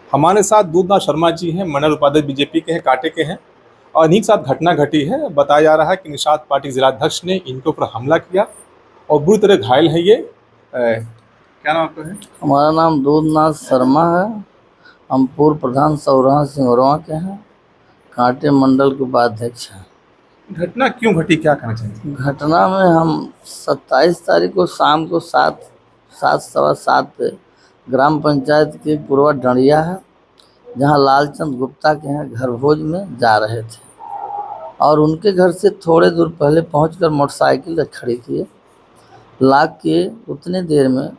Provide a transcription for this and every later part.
हमारे साथ दूधनाथ शर्मा जी हैं, मंडल उपाध्यक्ष बीजेपी के हैं, कांटे के हैं। और इन्हीं के साथ घटना घटी है। बताया जा रहा है कि निषाद पार्टी जिलाध्यक्ष ने इनके ऊपर हमला किया और बुरी तरह घायल है ये। क्या नाम आपका है? हमारा नाम दूधनाथ शर्मा है। हम पूर्व प्रधान सौराहा सिंगरवा के हैं, कांटे मंडल के उपाध्यक्ष हैं। घटना क्यों घटी, क्या कहना चाहिए? घटना में हम 27 तारीख को शाम को 7:15 पे ग्राम पंचायत के पूर्वा डंडिया है, जहां लालचंद गुप्ता के यहाँ घर भोज में जा रहे थे और उनके घर से थोड़े दूर पहले पहुंचकर मोटरसाइकिल खड़ी किए। लाग के उतने देर में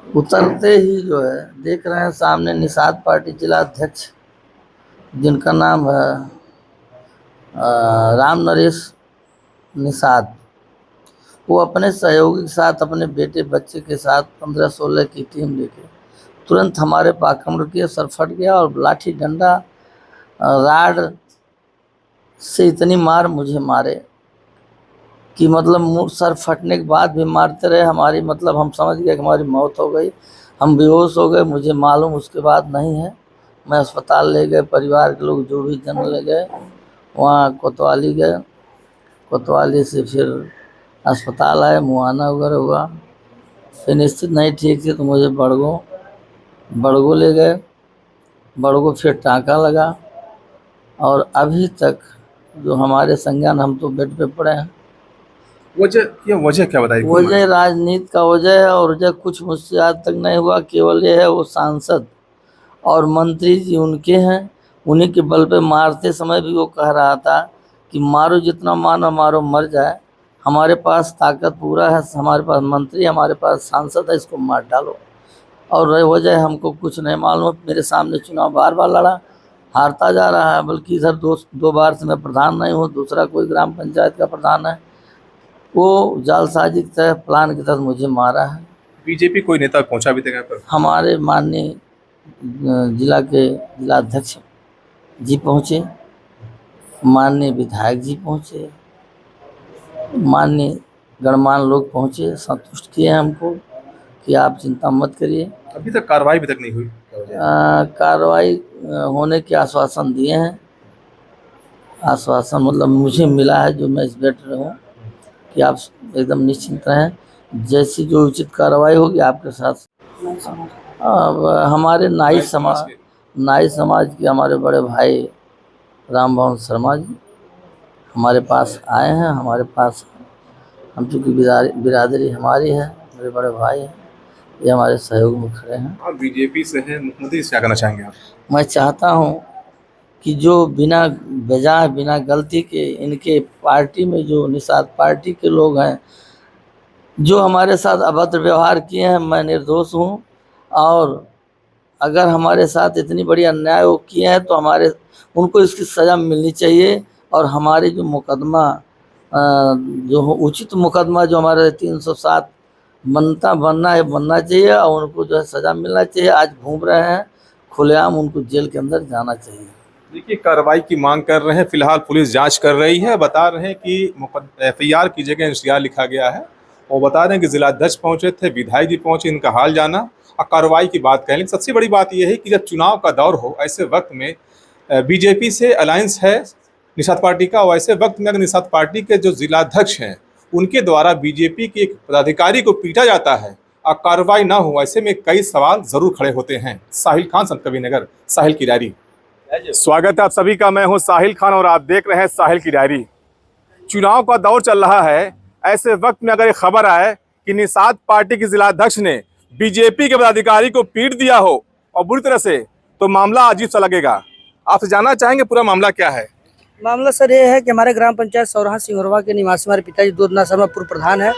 उतरते ही जो है देख रहे हैं सामने निषाद पार्टी जिला अध्यक्ष, जिनका नाम है राम नरेश निषाद। वो अपने सहयोगी के साथ, अपने बेटे बच्चे के साथ 15-16 की टीम लेके तुरंत हमारे पास आक्रमण किया। सर फट गया और लाठी डंडा राड से इतनी मार मुझे मारे कि मतलब सर फटने के बाद भी मारते रहे। हमारी मतलब हम समझ गए कि हमारी मौत हो गई, हम बेहोश हो गए। मुझे मालूम उसके बाद नहीं है। मैं अस्पताल ले गए, परिवार के लोग जो भी जन ले गए, वहाँ कोतवाली गए। कोतवाली से फिर अस्पताल आए, मुआयना वगैरह हुआ। फिर स्थिति नहीं ठीक थी तो मुझे बड़गो ले गए। बड़गो फिर टाँका लगा और अभी तक जो हमारे संज्ञान, हम तो बेड पे पड़े हैं। वजह क्या बताई? वजह राजनीति का वजह है और वजह कुछ मुझसे आज तक नहीं हुआ। केवल ये है वो सांसद और मंत्री जी उनके हैं, उन्हीं के बल पे मारते समय भी वो कह रहा था कि मारो जितना मारो मर जाए। हमारे पास ताकत पूरा है, हमारे पास मंत्री, हमारे पास सांसद है, इसको मार डालो। और वजह हमको कुछ नहीं मालूम। मेरे सामने चुनाव बार बार लड़ा, हारता जा रहा है। बल्कि इधर दो बार से मैं प्रधान नहीं हूँ, दूसरा कोई ग्राम पंचायत का प्रधान है। वो जालसाजी की तरह, प्लान की तरह मुझे मारा है। बीजेपी कोई नेता पहुंचा भी तक पर? हमारे माननीय जिला के जिलाध्यक्ष जी पहुँचे, माननीय विधायक जी पहुँचे, माननीय गणमान्य लोग पहुँचे, संतुष्ट किए हमको कि आप चिंता मत करिए। अभी तक कार्रवाई भी तक नहीं हुई? कार्रवाई होने के आश्वासन दिए हैं। आश्वासन मतलब मुझे मिला है, जो मैं इस बेड में हूँ, कि आप एकदम निश्चिंत रहें, जैसी जो उचित कार्रवाई होगी आपके साथ। अब हमारे नाई समाज के हमारे बड़े भाई राम भवन शर्मा जी हमारे पास आए हैं। हमारे पास हम चूँकि बिरादरी हमारी है, मेरे बड़े भाई हैं, ये हमारे सहयोग में खड़े हैं। आप बीजेपी से हैं, मुख्यमंत्री से क्या करना चाहेंगे आप? मैं चाहता हूँ कि जो बिना वजह, बिना गलती के इनके पार्टी में जो निषाद पार्टी के लोग हैं, जो हमारे साथ अभद्र व्यवहार किए हैं, मैं निर्दोष हूँ। और अगर हमारे साथ इतनी बड़ी अन्याय वो किए हैं तो उनको इसकी सज़ा मिलनी चाहिए। और हमारे जो मुकदमा, जो उचित मुकदमा जो हमारे 307 बनना चाहिए और उनको जो है सज़ा मिलना चाहिए। आज घूम रहे हैं खुलेआम, उनको जेल के अंदर जाना चाहिए। देखिए, कार्रवाई की मांग कर रहे हैं। फिलहाल पुलिस जांच कर रही है। बता रहे हैं कि FIR की जगह NCR लिखा गया है। वो बता रहे हैं कि जिलाध्यक्ष पहुंचे थे, विधायक जी पहुंचे, इनका हाल जाना और कार्रवाई की बात कहें। लेकिन सबसे बड़ी बात यह है कि जब चुनाव का दौर हो, ऐसे वक्त में बीजेपी से अलायंस है निषाद पार्टी का, और ऐसे वक्त में अगर निषाद पार्टी के जो जिलाध्यक्ष हैं उनके द्वारा बीजेपी के एक पदाधिकारी को पीटा जाता है और कार्रवाई ना हो, ऐसे में कई सवाल जरूर खड़े होते हैं। साहिल खान, संत कबीर नगर, साहिल की डायरी। स्वागत है आप सभी का। मैं हूं साहिल खान और आप देख रहे हैं साहिल की डायरी। चुनाव का दौर चल रहा है, ऐसे वक्त में अगर एक खबर आए कि निषाद पार्टी के जिलाध्यक्ष ने बीजेपी के पदाधिकारी को पीट दिया हो और बुरी तरह से, तो मामला अजीब सा लगेगा। आपसे जानना चाहेंगे पूरा मामला क्या है? मामला सर ये है कि हमारे ग्राम पंचायत सौराहा सिंगरवा के निवासी हमारे पिताजी दूधनाथ शर्मा पूर्व प्रधान है,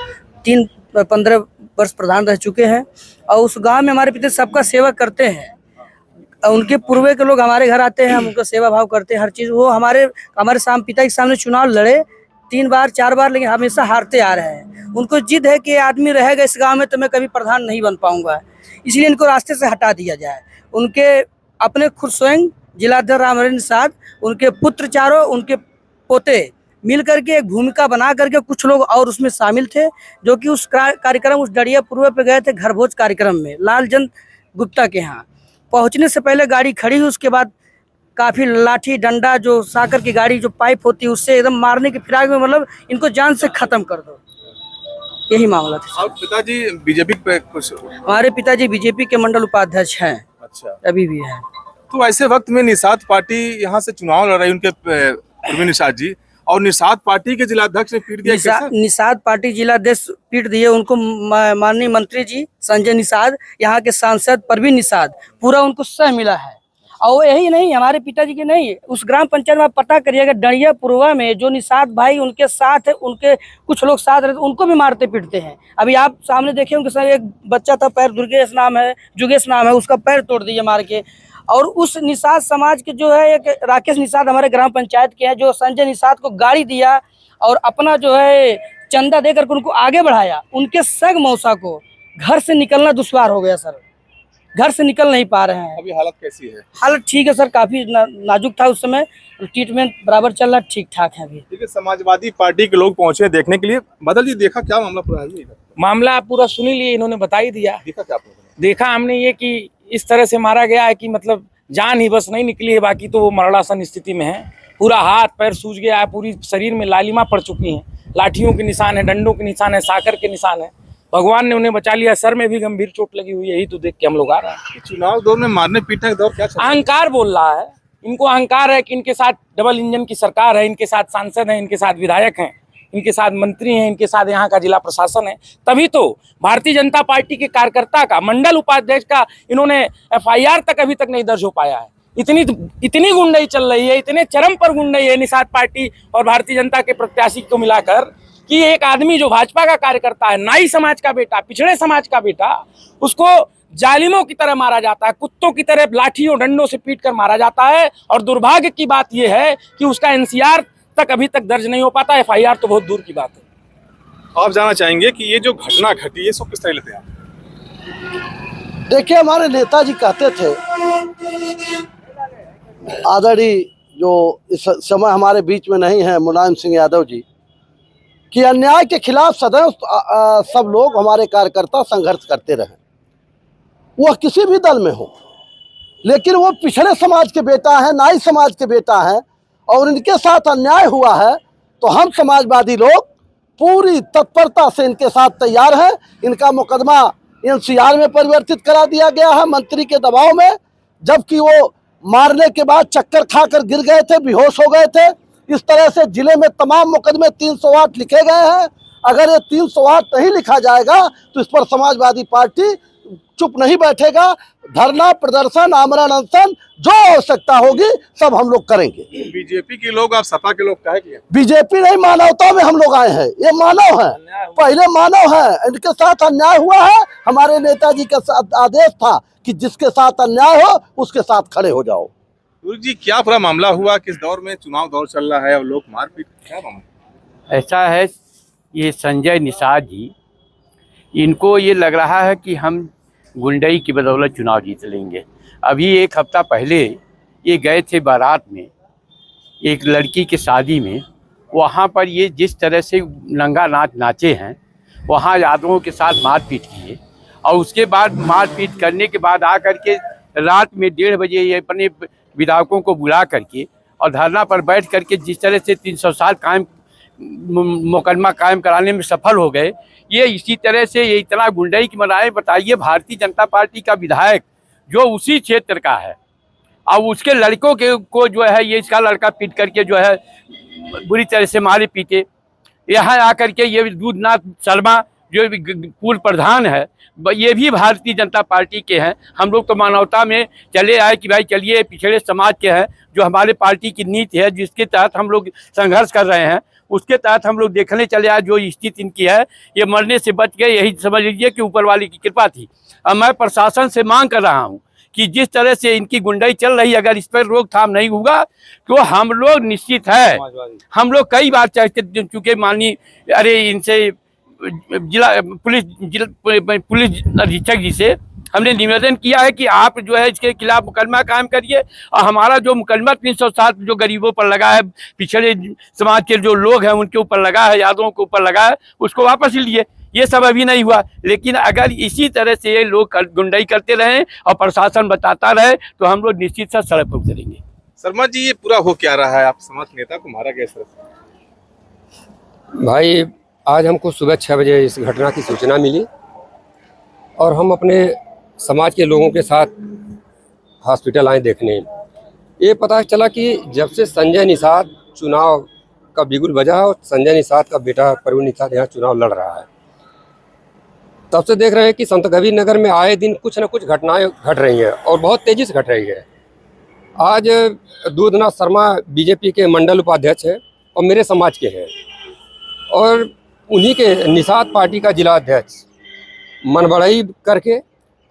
15 वर्ष प्रधान रह चुके हैं। और उस गांव में हमारे पिता सबका सेवा करते हैं। उनके पूर्वे के लोग हमारे घर आते हैं, हम उनका सेवा भाव करते हैं, हर चीज़। वो हमारे पिता के सामने चुनाव लड़े 3 बार 4 बार, लेकिन हमेशा हारते आ रहे हैं। उनको जिद है कि आदमी रहेगा इस गांव में तो मैं कभी प्रधान नहीं बन पाऊंगा, इसलिए इनको रास्ते से हटा दिया जाए। उनके अपने खुद स्वयं जिलाध्यक्ष राम नरेश निषाद, उनके पुत्र चारों, उनके पोते मिल करके एक भूमिका बना करके, कुछ लोग और उसमें शामिल थे, जो कि उस कार्यक्रम, उस डड़िया पूर्व पे गए थे घर भोज कार्यक्रम में लालचंद गुप्ता के यहाँ। पहुंचने से पहले गाड़ी खड़ी हुई, उसके बाद काफी लाठी डंडा जो साकर की गाड़ी जो पाइप होती है उससे एकदम मारने की फिराक में, मतलब इनको जान से खत्म कर दो, यही मामला था। और पिताजी बीजेपी पे कुछ? हमारे पिताजी बीजेपी के मंडल उपाध्यक्ष हैं, अच्छा, अभी भी हैं। तो ऐसे वक्त में निषाद पार्टी यहाँ से चुनाव लड़ रही, उनके प्रवीण निषाद जी, और निषाद पार्टी के जिलाध्यक्ष ने पीट दिया। निषाद पार्टी जिलाध्यक्ष पीट दिए उनको। माननीय मंत्री जी संजय निषाद, यहाँ के सांसद प्रवीण निषाद, पूरा उनको सह मिला है। और यही नहीं, हमारे पिताजी के नहीं, उस ग्राम पंचायत में आप पता करिएगा, डड़िया पुरवा में जो निषाद भाई उनके साथ है, उनके कुछ लोग साथ रहते, उनको भी मारते पीटते हैं। अभी आप सामने देखे उनके साथ एक बच्चा था, पैर जुगेश नाम है, उसका पैर तोड़ दिए मार के। और उस निषाद समाज के जो है एक राकेश निषाद हमारे ग्राम पंचायत के हैं, जो संजय निषाद को गाड़ी दिया और अपना जो है चंदा देकर के उनको आगे बढ़ाया। उनके सग मौसा को घर से निकलना दुश्वार हो गया सर, घर से निकल नहीं पा रहे हैं। अभी हालत कैसी है? हालत ठीक है सर, काफी नाजुक था उस समय, ट्रीटमेंट बराबर चल रहा, ठीक ठाक है अभी। ठीक है, समाजवादी पार्टी के लोग पहुंचे देखने के लिए। बदल जी, देखा क्या मामला पूरा है? मामला पूरा सुन ही लिए, इन्होंने बता ही दिया। देखा क्या आपने? देखा हमने ये कि इस तरह से मारा गया है कि मतलब जान ही बस नहीं निकली है, बाकी तो वो मरणासन स्थिति में है। पूरा हाथ पैर सूज गया है, पूरी शरीर में लालिमा पड़ चुकी हैं, लाठियों के निशान है, डंडों के निशान है, साकर के निशान है। भगवान ने उन्हें बचा लिया, सर में भी गंभीर चोट लगी हुई है। यही तो देख के हम लोग आ रहे हैं। चुनाव दौर में मारने पीटने का दौर क्या चल रहा है? अहंकार बोल रहा है, इनको अहंकार है कि इनके साथ डबल इंजन की सरकार है, इनके साथ सांसद हैं, इनके साथ विधायक हैं, इनके साथ मंत्री हैं, इनके साथ यहाँ का जिला प्रशासन है। तभी तो भारतीय जनता पार्टी के कार्यकर्ता का, मंडल उपाध्यक्ष का इन्होंने FIR तक अभी तक नहीं दर्ज हो पाया है। इतनी गुंडाई चल रही है, इतने चरम पर गुंडाई है निषाद पार्टी और भारतीय जनता के प्रत्याशी को मिलाकर, कि एक आदमी जो भाजपा का कार्यकर्ता है, नाई समाज का बेटा, पिछड़े समाज का बेटा, उसको जालिमों की तरह मारा जाता है, कुत्तों की तरह लाठियों डंडों से पीट कर मारा जाता है। और दुर्भाग्य की बात यह है कि उसका NCR तक अभी तक दर्ज नहीं हो पाता, FIR तो बहुत दूर की बात है। आप जानना चाहेंगे कि ये जो घटना घटी है, सब किस तरह लेते हैं आप? देखिए, हमारे नेताजी कहते थे, आदरणीय जो इस समय हमारे बीच में नहीं है, मुलायम सिंह यादव जी, कि अन्याय के खिलाफ सदैव सब लोग, हमारे कार्यकर्ता संघर्ष करते रहे, वह किसी भी दल में हो। लेकिन वो पिछड़े समाज के बेटा है, नाई समाज के बेटा है, और इनके साथ अन्याय हुआ है तो हम समाजवादी लोग पूरी तत्परता से इनके साथ तैयार हैं। इनका मुकदमा NCR में परिवर्तित करा दिया गया है मंत्री के दबाव में, जबकि वो मारने के बाद चक्कर खाकर गिर गए थे, बेहोश हो गए थे। इस तरह से जिले में तमाम मुकदमे 308 लिखे गए हैं। अगर ये 308 नहीं लिखा जाएगा तो इस पर समाजवादी पार्टी चुप नहीं बैठेगा। धरना, प्रदर्शन, आमरण अनशन, जो आवश्यकता होगी सब हम लोग करेंगे। बीजेपी के लोग, आप सपा के लोग क्या है? बीजेपी नहीं, मानवता में हम लोग आए हैं। ये मानव है, पहले मानव है, इनके साथ अन्याय हुआ है। हमारे नेताजी के साथ आदेश था कि जिसके साथ अन्याय हो उसके साथ खड़े हो जाओ। जी, क्या पूरा मामला हुआ? किस दौर में चुनाव दौर चल रहा है और लोग मारपीट, क्या मामला? ऐसा है, ये संजय निषाद जी, इनको ये लग रहा है कि हम गुंडई की बदौलत चुनाव जीत लेंगे। अभी एक हफ्ता पहले ये गए थे बारात में, एक लड़की की शादी में। वहाँ पर ये जिस तरह से नंगा नाच नाचे हैं, वहाँ यादवों के साथ मारपीट किए, और उसके बाद मारपीट करने के बाद आकर के रात में 1:30 बजे ये अपने विधायकों को बुला करके और धरना पर बैठ करके जिस तरह से 307 कायम मुकदमा कायम कराने में सफल हो गए, ये इसी तरह से ये इतना गुंडाई की मनाए। बताइए, भारतीय जनता पार्टी का विधायक जो उसी क्षेत्र का है और उसके लड़कों के को जो है ये इसका लड़का पीट करके जो है बुरी तरह से मारे पीटे। यहाँ आकर के ये दूधनाथ शर्मा जो पूर्व प्रधान है, ये भी भारतीय जनता पार्टी के हैं। हम लोग तो मानवता में चले आए कि भाई चलिए, पिछड़े समाज के हैं, जो हमारे पार्टी की नीति है जिसके तहत हम लोग संघर्ष कर रहे हैं, उसके तहत हम लोग देखने चले आए। जो स्थिति इनकी है, ये मरने से बच गए, यही समझ लीजिए कि ऊपर वाले की कृपा थी। अब मैं प्रशासन से मांग कर रहा हूँ कि जिस तरह से इनकी गुंडाई चल रही है, अगर इस पर रोकथाम नहीं होगा तो हम लोग निश्चित है, हम लोग कई बार चाहते चुके, माननीय इनसे पुलिस अधीक्षक जी से हमने निवेदन किया है कि आप जो है इसके खिलाफ मुकदमा कायम करिए, और हमारा जो मुकदमा 307 जो गरीबों पर लगा है, पिछड़े समाज के जो लोग हैं उनके ऊपर लगा है, यादवों के ऊपर लगा है, उसको वापस लीजिए। ये सब अभी नहीं हुआ। लेकिन अगर इसी तरह से ये लोग गुंडाई करते रहें और प्रशासन बताता रहे तो हम लोग निश्चित से सड़क पर उतरेंगे। शर्मा जी, ये पूरा हो क्या रहा है? आप समाज नेता को मारा गया सर। भाई, आज हमको सुबह 6 बजे इस घटना की सूचना मिली और हम अपने समाज के लोगों के साथ हॉस्पिटल आए देखने। ये पता चला कि जब से संजय निषाद चुनाव का बिगुल बजा और संजय निषाद का बेटा प्रवीण निषाद यहाँ चुनाव लड़ रहा है, तब से देख रहे हैं कि संत कबीर नगर में आए दिन कुछ न कुछ घटनाएं घट रही हैं और बहुत तेज़ी से घट रही है। आज दूधनाथ शर्मा बीजेपी के मंडल उपाध्यक्ष हैं और मेरे समाज के हैं, और उन्हीं के निषाद पार्टी का जिला अध्यक्ष मनबड़ाई करके,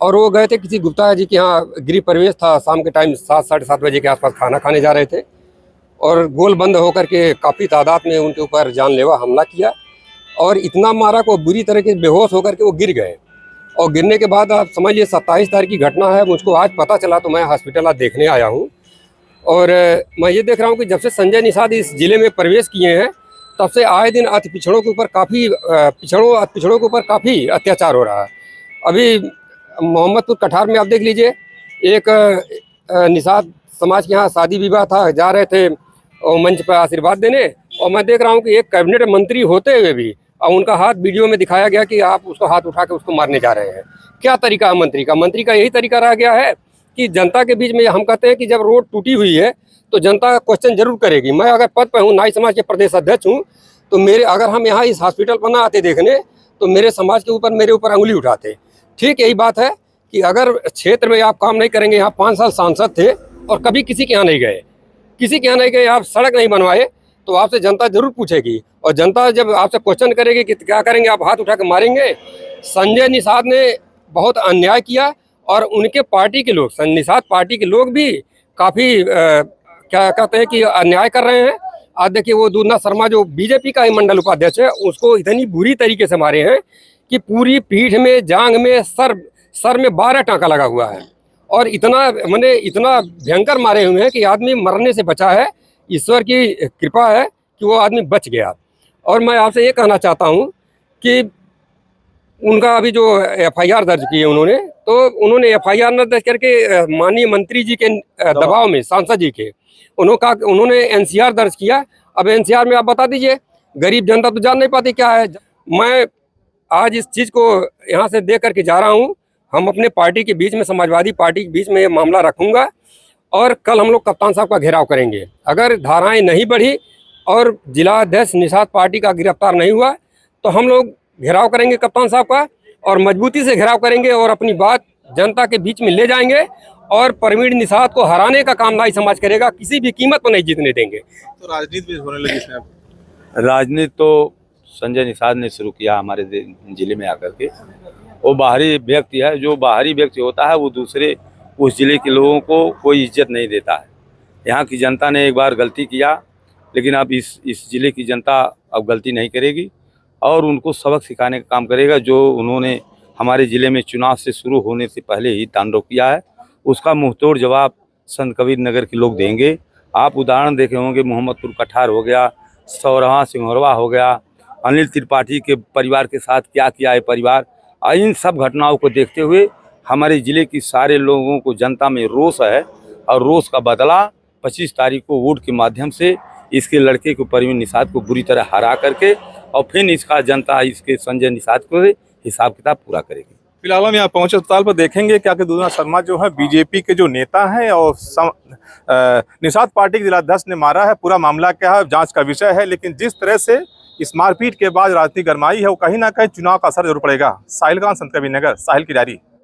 और वो गए थे किसी गुप्ता जी के यहाँ, गृह प्रवेश था, शाम के टाइम 7 साढ़े 7 बजे के आसपास खाना खाने जा रहे थे और गोल बंद होकर के काफ़ी तादाद में उनके ऊपर जानलेवा हमला किया और इतना मारा को बुरी तरह के बेहोश होकर के वो गिर गए। और गिरने के बाद आप समझ लीजिए 27 तारीख की घटना है, मुझको आज पता चला तो मैं हॉस्पिटल आज देखने आया हूँ। और मैं ये देख रहा हूँ कि जब से संजय निषाद इस ज़िले में प्रवेश किए हैं तब से आए दिन अति पिछड़ों के ऊपर काफ़ी अत्याचार हो रहा है। अभी मोहम्मदपुर कठार में आप देख लीजिए, एक निषाद समाज के यहाँ शादी विवाह था, जा रहे थे मंच पर आशीर्वाद देने, और मैं देख रहा हूँ कि एक कैबिनेट मंत्री होते हुए भी और उनका हाथ वीडियो में दिखाया गया कि आप उसको हाथ उठा के उसको मारने जा रहे हैं। क्या तरीका है मंत्री का? मंत्री का यही तरीका रह गया है कि जनता के बीच में हम कहते हैं कि जब रोड टूटी हुई है तो जनता क्वेश्चन जरूर करेगी। मैं अगर पद पर हूँ, नाई समाज के प्रदेश अध्यक्ष हूँ, तो अगर हम यहाँ इस हॉस्पिटल पर ना आते देखने तो मेरे समाज के मेरे ऊपर अंगुली उठाते। ठीक यही बात है कि अगर क्षेत्र में आप काम नहीं करेंगे, यहाँ 5 साल सांसद थे और कभी किसी के यहाँ नहीं गए, आप सड़क नहीं बनवाए, तो आपसे जनता जरूर पूछेगी और जनता जब आपसे क्वेश्चन करेगी कि क्या करेंगे, आप हाथ उठा के मारेंगे। संजय निषाद ने बहुत अन्याय किया और उनके पार्टी के लोग, निषाद पार्टी के लोग भी काफ़ी क्या कहते हैं कि अन्याय कर रहे हैं। आज देखिए, वो दूधनाथ शर्मा जो बीजेपी का ही मंडल उपाध्यक्ष है, उसको इतनी बुरी तरीके से मारे हैं कि पूरी पीठ में, जांग में, सर में 12 टाँका लगा हुआ है और इतना भयंकर मारे हुए हैं कि आदमी मरने से बचा है। ईश्वर की कृपा है कि वो आदमी बच गया। और मैं आपसे ये कहना चाहता हूँ कि उनका अभी जो FIR दर्ज की है उन्होंने FIR न दर्ज करके माननीय मंत्री जी के दबाव में, सांसद जी के, उन्होंने NCR दर्ज किया। अब NCR में आप बता दीजिए, गरीब जनता तो जान नहीं पाती क्या है। मैं आज इस चीज़ को यहाँ से देख करके जा रहा हूँ। हम अपने पार्टी के बीच में, समाजवादी पार्टी के बीच में ये मामला रखूँगा और कल हम लोग कप्तान साहब का घेराव करेंगे। अगर धाराएं नहीं बढ़ी और जिला अध्यक्ष निषाद पार्टी का गिरफ्तार नहीं हुआ तो हम लोग घेराव करेंगे कप्तान साहब का और मजबूती से घेराव करेंगे और अपनी बात जनता के बीच में ले जाएंगे और प्रवीण निषाद को हराने का काम नाई समाज करेगा, किसी भी कीमत पर नहीं जीतने देंगे। तो राजनीति भी होने लगी इसमें। राजनीति तो संजय निषाद ने शुरू किया हमारे जिले में आकर के। वो बाहरी व्यक्ति है, जो बाहरी व्यक्ति होता है वो दूसरे उस जिले के लोगों को कोई इज्जत नहीं देता है। यहाँ की जनता ने एक बार गलती किया, लेकिन अब इस जिले की जनता अब गलती नहीं करेगी और उनको सबक सिखाने का काम करेगा। जो उन्होंने हमारे ज़िले में चुनाव से शुरू होने से पहले ही तांडव किया है, उसका मुंहतोड़ जवाब संत कबीर नगर के लोग देंगे। आप उदाहरण देखे होंगे, मोहम्मदपुर कठार हो गया, सौरहा सिंहरवा हो गया, अनिल त्रिपाठी के परिवार के साथ क्या किया है परिवार। इन सब घटनाओं को देखते हुए हमारे ज़िले की सारे लोगों को, जनता में रोष है और रोष का बदला 25 तारीख को वोट के माध्यम से इसके लड़के को, प्रवीण निषाद को बुरी तरह हरा करके और फिर इसका जनता इसके संजय निषाद को हिसाब किताब पूरा करेगी। फिलहाल हम यहाँ पहुंचे अस्पताल पर देखेंगे क्या कि दूधनाथ शर्मा जो है बीजेपी के जो नेता हैं और निषाद पार्टी के जिलाध्यक्ष ने मारा है। पूरा मामला क्या है, जांच का विषय है, लेकिन जिस तरह से इस मारपीट के बाद राजनीति गरमाई है वो कहीं ना कहीं चुनाव का असर जरूर पड़ेगा। साहिल खान, संत कबीर नगर, साहिल की डायरी।